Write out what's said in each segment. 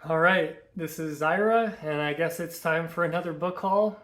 All right, this is Zyra, and I guess it's time for another book haul.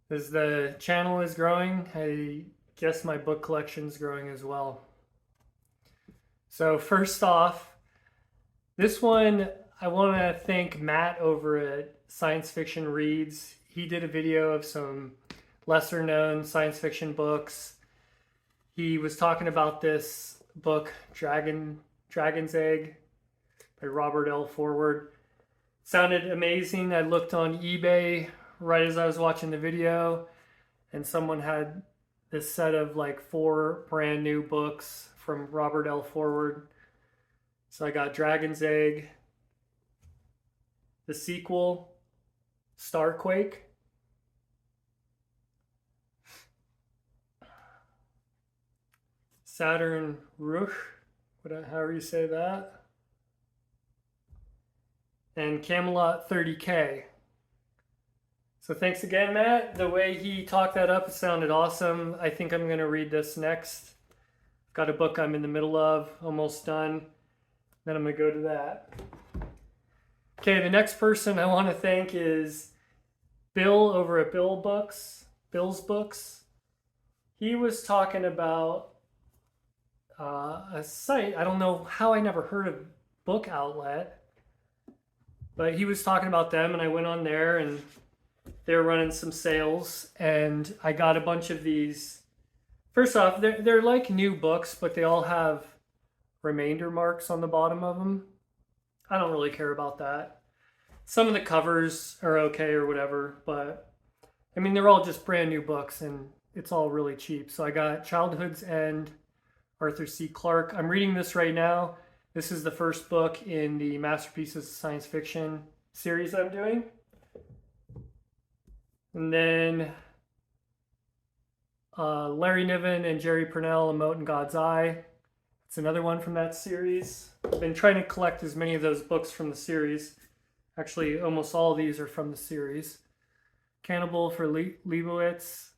As the channel is growing, I guess my book collection's growing as well. So first off, this one, I want to thank Matt over at Science Fiction Reads. He did a video of some lesser known science fiction books. He was talking about this book, Dragon's Egg by Robert L. Forward. Sounded amazing. I looked on eBay right as I was watching the video, and someone had this set of like 4 brand new books from Robert L. Forward. So I got Dragon's Egg, the sequel, Starquake, Saturn Ruch, however you say that, and Camelot 30K. So thanks again, Matt. The way he talked that up, it sounded awesome. I think I'm going to read this next. Got a book I'm in the middle of, almost done. Then I'm going to go to that. Okay, the next person I want to thank is Bill over at Bill's Books. He was talking about a site. I don't know how I never heard of Book Outlet, but he was talking about them, and I went on there, and they were running some sales, and I got a bunch of these. First off, they're like new books, but they all have remainder marks on the bottom of them. I don't really care about that. Some of the covers are okay or whatever, but I mean, they're all just brand new books, and it's all really cheap. So I got Childhood's End, Arthur C. Clarke. I'm reading this right now. This is the first book in the Masterpieces of Science Fiction series I'm doing. And then Larry Niven and Jerry Purnell, A Mote in God's Eye. It's another one from that series. I've been trying to collect as many of those books from the series. Actually, almost all of these are from the series. Cannibal for Leibowitz.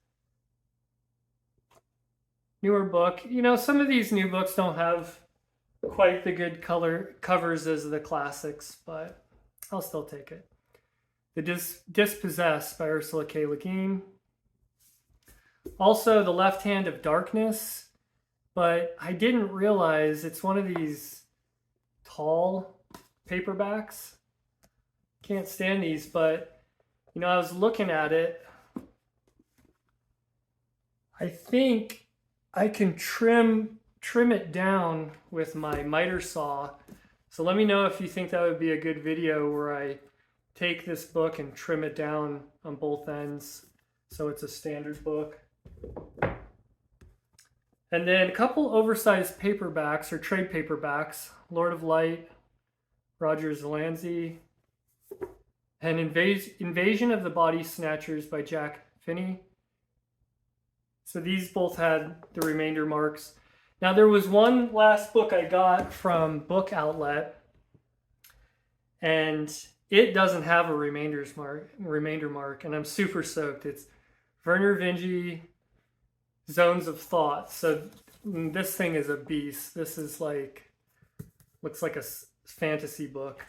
Newer book. You know, some of these new books don't have quite the good color covers as the classics, but I'll still take it. The Dispossessed by Ursula K. Le Guin. Also, The Left Hand of Darkness, but I didn't realize it's one of these tall paperbacks. Can't stand these, but you know, I was looking at it. I think I can trim it down with my miter saw. So let me know if you think that would be a good video where I take this book and trim it down on both ends so it's a standard book. And then a couple oversized paperbacks or trade paperbacks, Lord of Light, Roger Zelazny, and Invasion of the Body Snatchers by Jack Finney. So these both had the remainder marks. Now there was one last book I got from Book Outlet, and it doesn't have a remainder mark, and I'm super stoked. It's Vernor Vinge, Zones of Thought. So this thing is a beast. This is like, looks like a fantasy book.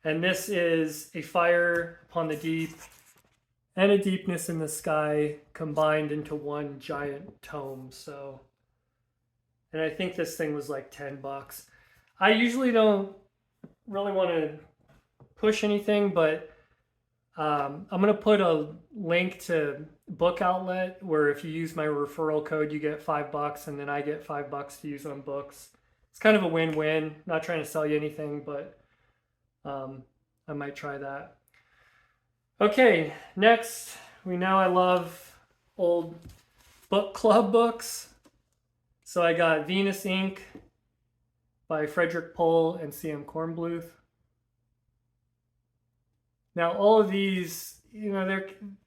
And this is A Fire Upon the Deep and A Deepness in the Sky combined into one giant tome. So, and I think this thing was like $10. I usually don't really want to push anything, but I'm going to put a link to Book Outlet where if you use my referral code, you get $5, and then I get $5 to use on books. It's kind of a win-win. Not trying to sell you anything, but I might try that. Okay, next, we know I love old book club books. So I got Venus Inc. by Frederick Pohl and C.M. Kornbluth. Now all of these, you know,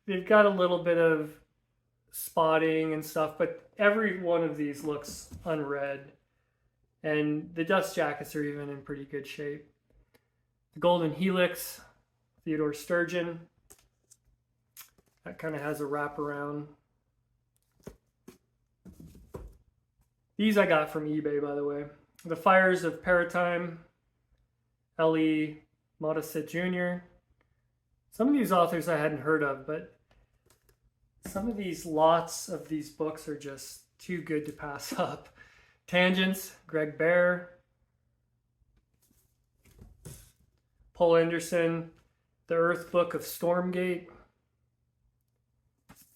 they've got a little bit of spotting and stuff, but every one of these looks unread. And the dust jackets are even in pretty good shape. The Golden Helix, Theodore Sturgeon. That kind of has a wraparound. These I got from eBay, by the way. The Fires of Paratime, L.E. Modesett Jr. Some of these authors I hadn't heard of, but some of these lots of these books are just too good to pass up. Tangents, Greg Bear. Paul Anderson, The Earth Book of Stormgate.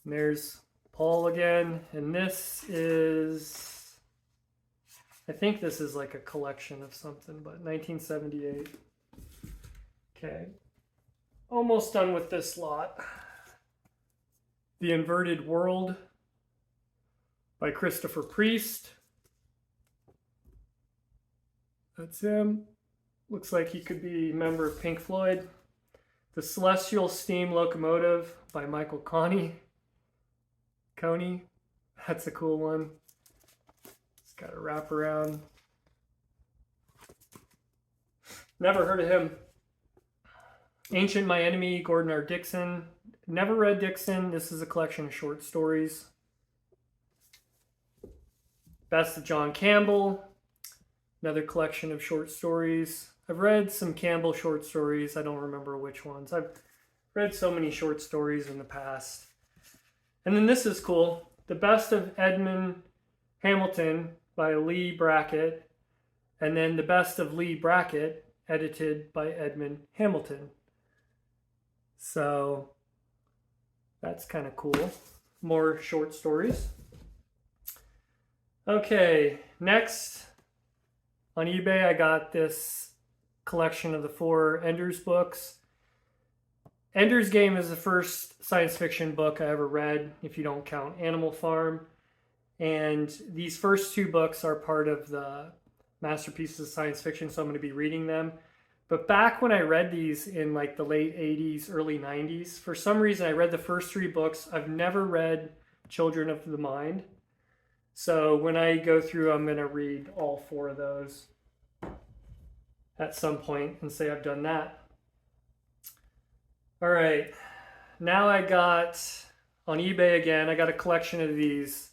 And there's Paul again. And this is, I think this is like a collection of something, but 1978. Okay. Almost done with this lot. The Inverted World by Christopher Priest. That's him. Looks like he could be a member of Pink Floyd. The Celestial Steam Locomotive by Michael Coney. That's a cool one. It's got a wraparound. Never heard of him. Ancient My Enemy, Gordon R. Dickson. Never read Dickson. This is a collection of short stories. Best of John Campbell. Another collection of short stories. I've read some Campbell short stories. I don't remember which ones. I've read so many short stories in the past. And then this is cool. The Best of Edmund Hamilton by Lee Brackett. And then The Best of Lee Brackett, edited by Edmund Hamilton. So that's kind of cool. More short stories. Okay, next on eBay I got this collection of the 4 Ender's books. Ender's Game is the first science fiction book I ever read, if you don't count Animal Farm. And these first 2 books are part of the Masterpieces of Science Fiction, so I'm going to be reading them. But back when I read these in like the late 80s, early 90s, for some reason I read the first 3 books. I've never read Children of the Mind. So when I go through, I'm going to read all 4 of those at some point and say I've done that. All right, now I got, on eBay again, I got a collection of these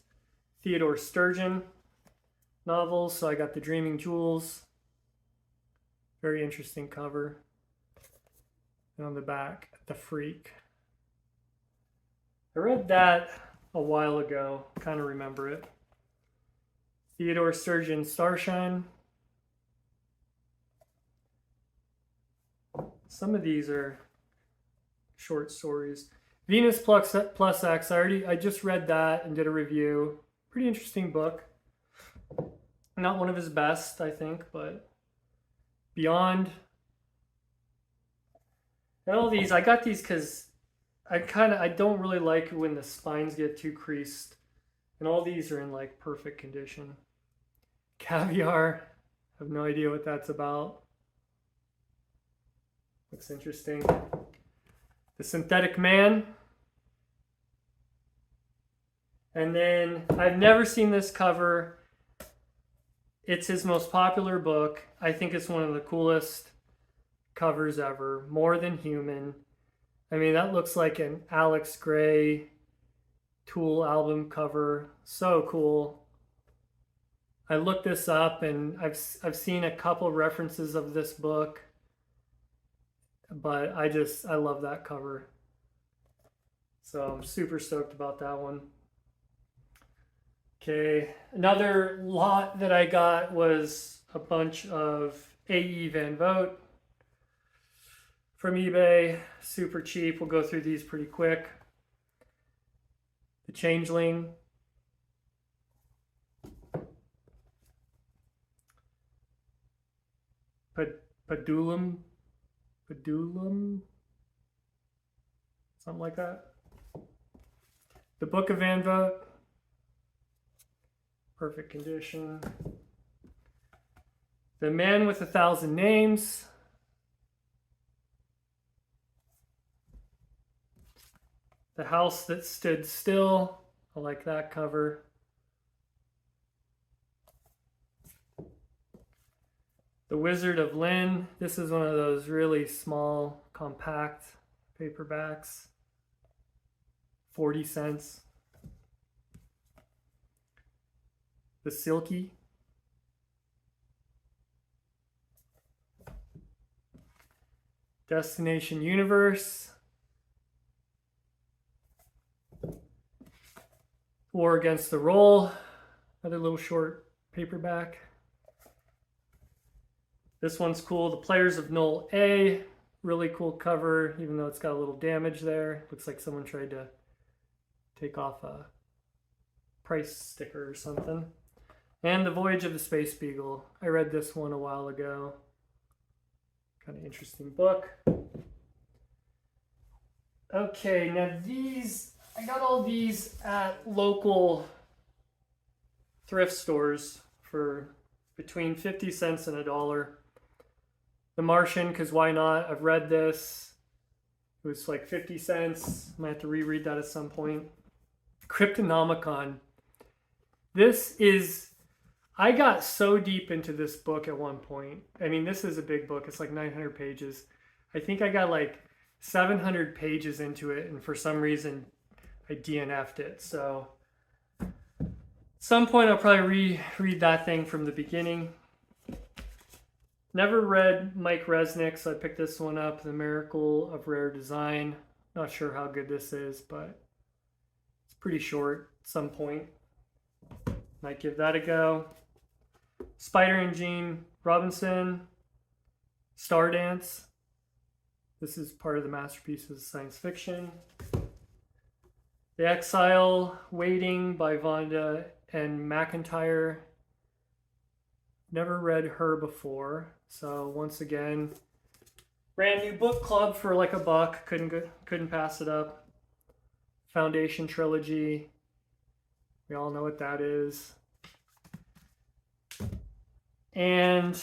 Theodore Sturgeon novels. So I got The Dreaming Jewels. Very interesting cover. And on the back, The Freak. I read that a while ago, kind of remember it. Theodore Sturgeon Starshine. Some of these are short stories. Venus Plus X, I just read that and did a review. Pretty interesting book. Not one of his best, I think, but Beyond. And all these, I got these because I don't really like when the spines get too creased. And all these are in like perfect condition. Caviar, I have no idea what that's about. Looks interesting. The Synthetic Man. And then I've never seen this cover. It's his most popular book. I think it's one of the coolest covers ever. More Than Human. I mean, that looks like an Alex Grey Tool album cover. So cool. I looked this up and I've seen a couple references of this book. But I love that cover. So I'm super stoked about that one. Okay, another lot that I got was a bunch of A.E. Van Vogt from eBay. Super cheap. We'll go through these pretty quick. The Changeling. Padulum. Something like that. The Book of Van Vogt. Perfect condition. The Man with 1,000 Names. The House That Stood Still. I like that cover. The Wizard of Lynn. This is one of those really small, compact paperbacks. 40 cents. The Silky. Destination Universe. War Against the Roll. Another little short paperback. This one's cool. The Players of Null A. Really cool cover, even though it's got a little damage there. Looks like someone tried to take off a price sticker or something. And The Voyage of the Space Beagle. I read this one a while ago. Kind of interesting book. Okay, now these, I got all these at local thrift stores for between 50 cents and $1. The Martian, because why not? I've read this. It was like 50 cents. I might have to reread that at some point. Cryptonomicon. This is, I got so deep into this book at one point. I mean, this is a big book. It's like 900 pages. I think I got like 700 pages into it, and for some reason I DNF'd it. So at some point I'll probably reread that thing from the beginning. Never read Mike Resnick, so I picked this one up, The Miracle of Rare Design. Not sure how good this is, but it's pretty short at some point. Might give that a go. Spider and Gene Robinson, Stardance. This is part of the Masterpieces of Science Fiction. The Exile Waiting by Vonda and McIntyre. Never read her before, so once again, brand new book club for like $1. Couldn't pass it up. Foundation Trilogy. We all know what that is. And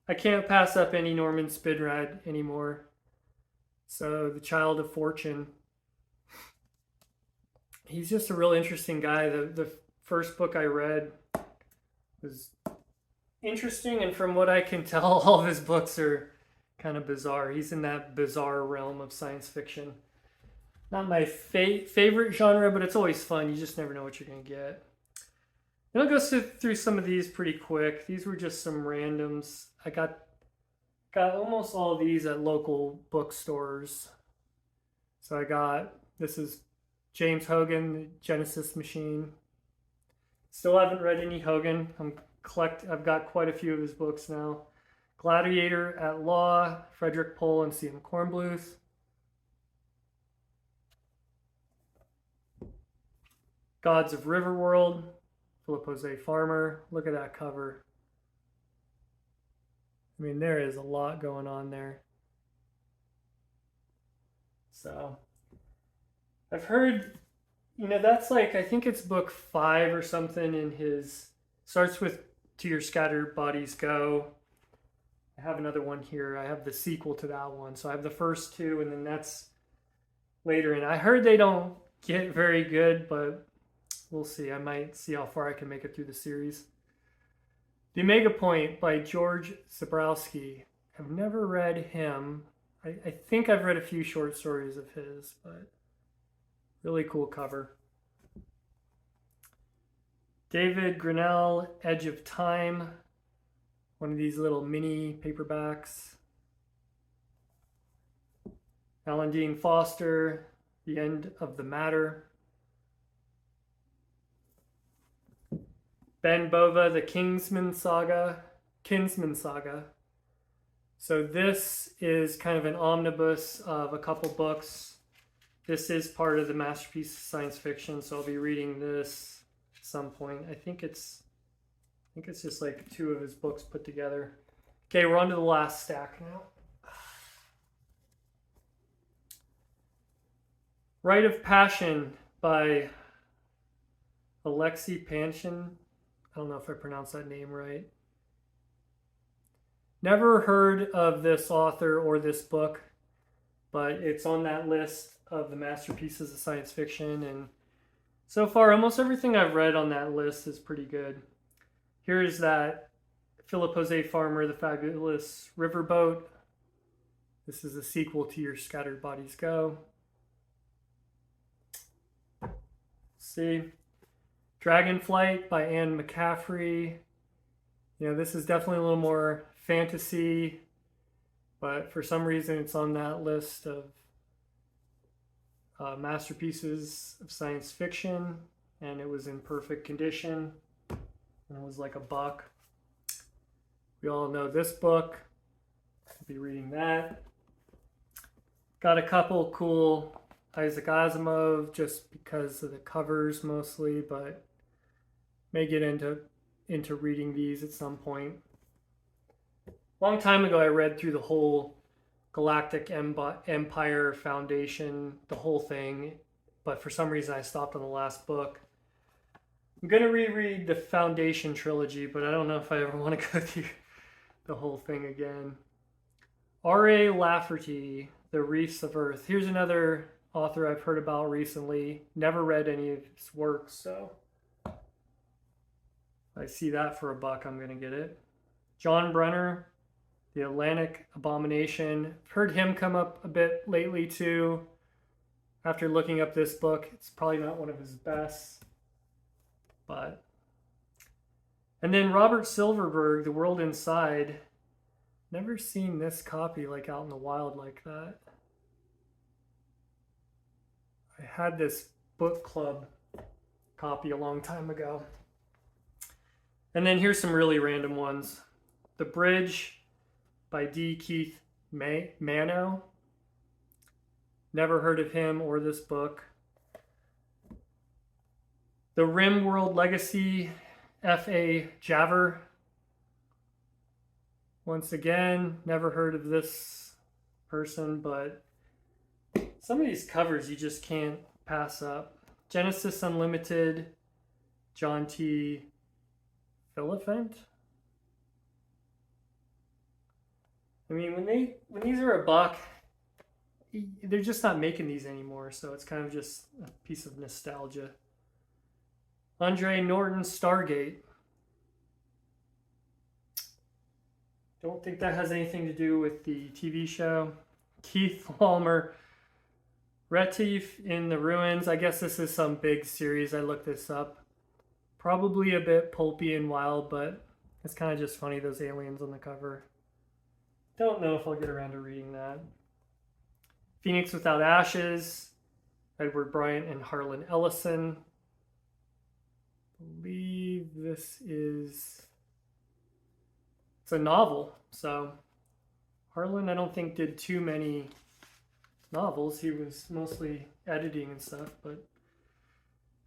I can't pass up any Norman Spinrad anymore. So The Child of Fortune. He's just a real interesting guy. The first book I read was interesting, and from what I can tell, all of his books are kind of bizarre. He's in that bizarre realm of science fiction. Not my favorite genre, but it's always fun. You just never know what you're going to get. And I'll go through some of these pretty quick. These were just some randoms. I got almost all of these at local bookstores. So I got, this is James Hogan, The Genesis Machine. Still haven't read any Hogan. I've got quite a few of his books now. Gladiator at Law, Frederick Pohl and C.M. Kornbluth. Gods of Riverworld, Philip Jose Farmer. Look at that cover. I mean, there is a lot going on there. So, I've heard, that's like, I think it's book 5 or something in his, starts with To Your Scattered Bodies Go. I have another one here. I have the sequel to that one. So I have the first 2, and then that's later. And I heard they don't get very good, but we'll see. I might see how far I can make it through the series. The Omega Point by George Zebrowski. I've never read him. I think I've read a few short stories of his, but really cool cover. David Grinnell, Edge of Time. One of these little mini paperbacks. Alan Dean Foster, The End of the Matter. Ben Bova, The Kinsman Saga. So this is kind of an omnibus of a couple books. This is part of the Masterpiece of Science Fiction, so I'll be reading this at some point. I think it's just like 2 of his books put together. Okay, we're on to the last stack now. Rite of Passion by Alexei Panshin. I don't know if I pronounced that name right. Never heard of this author or this book, but it's on that list of the Masterpieces of Science Fiction, and so far almost everything I've read on that list is pretty good. Here's that Philip Jose Farmer, The Fabulous Riverboat. This is a sequel to Your Scattered Bodies Go. See. Dragonflight by Anne McCaffrey. This is definitely a little more fantasy. but for some reason it's on that list of masterpieces of science fiction, and it was in perfect condition, and it was like $1. We all know this book. I'll be reading that. Got a couple cool Isaac Asimov just because of the covers mostly, but may get into reading these at some point. Long time ago I read through the whole Galactic Empire Foundation, the whole thing, but for some reason I stopped on the last book. I'm going to reread the Foundation trilogy, but I don't know if I ever want to go through the whole thing again. R.A. Lafferty, The Reefs of Earth. Here's another author I've heard about recently. Never read any of his works, so I see that for $1, I'm going to get it. John Brunner, The Atlantic Abomination. I've heard him come up a bit lately too. After looking up this book, it's probably not one of his best, but. And then Robert Silverberg, The World Inside. Never seen this copy like out in the wild like that. I had this book club copy a long time ago. And then here's some really random ones. The Bridge by D. Keith Mano. Never heard of him or this book. The RimWorld Legacy, F.A. Javer. Once again, never heard of this person, but some of these covers you just can't pass up. Genesis Unlimited, John T. Philippant. I mean, when these are $1, they're just not making these anymore, so it's kind of just a piece of nostalgia. Andre Norton, Stargate. Don't think that has anything to do with the TV show. Keith Walmer, Retief in the Ruins. I guess this is some big series. I looked this up. Probably a bit pulpy and wild, but it's kind of just funny, those aliens on the cover. Don't know if I'll get around to reading that. Phoenix Without Ashes, Edward Bryant and Harlan Ellison. I believe this is... It's a novel, so Harlan, I don't think, did too many novels. He was mostly editing and stuff, but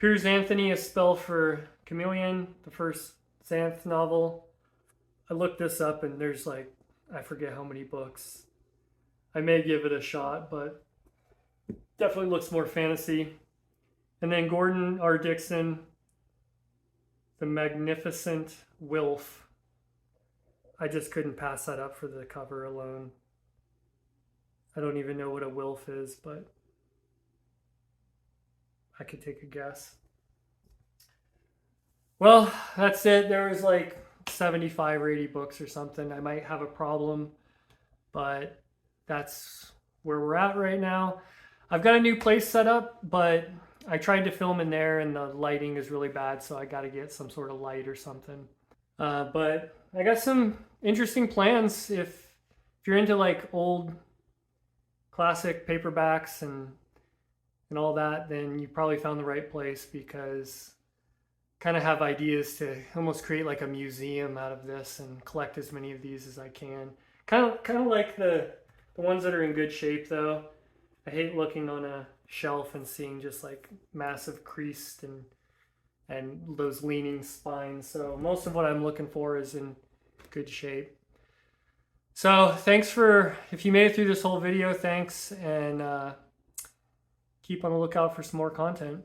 Piers Anthony, A Spell for Chameleon, the first Xanth novel. I looked this up and there's like, I forget how many books. I may give it a shot, but definitely looks more fantasy. And then Gordon R. Dixon, The Magnificent Wilf. I just couldn't pass that up for the cover alone. I don't even know what a wilf is, but I could take a guess. Well, that's it. There was like 75 or 80 books or something. I might have a problem, but that's where we're at right now. I've got a new place set up, but I tried to film in there and the lighting is really bad, so I got to get some sort of light or something. But I got some interesting plans. If you're into like old classic paperbacks and all that, then you probably found the right place, because I kind of have ideas to almost create like a museum out of this and collect as many of these as I can. Kind of like the ones that are in good shape though. I hate looking on a shelf and seeing just like massive creased and those leaning spines. So most of what I'm looking for is in good shape. So thanks if you made it through this whole video, thanks, and keep on the lookout for some more content.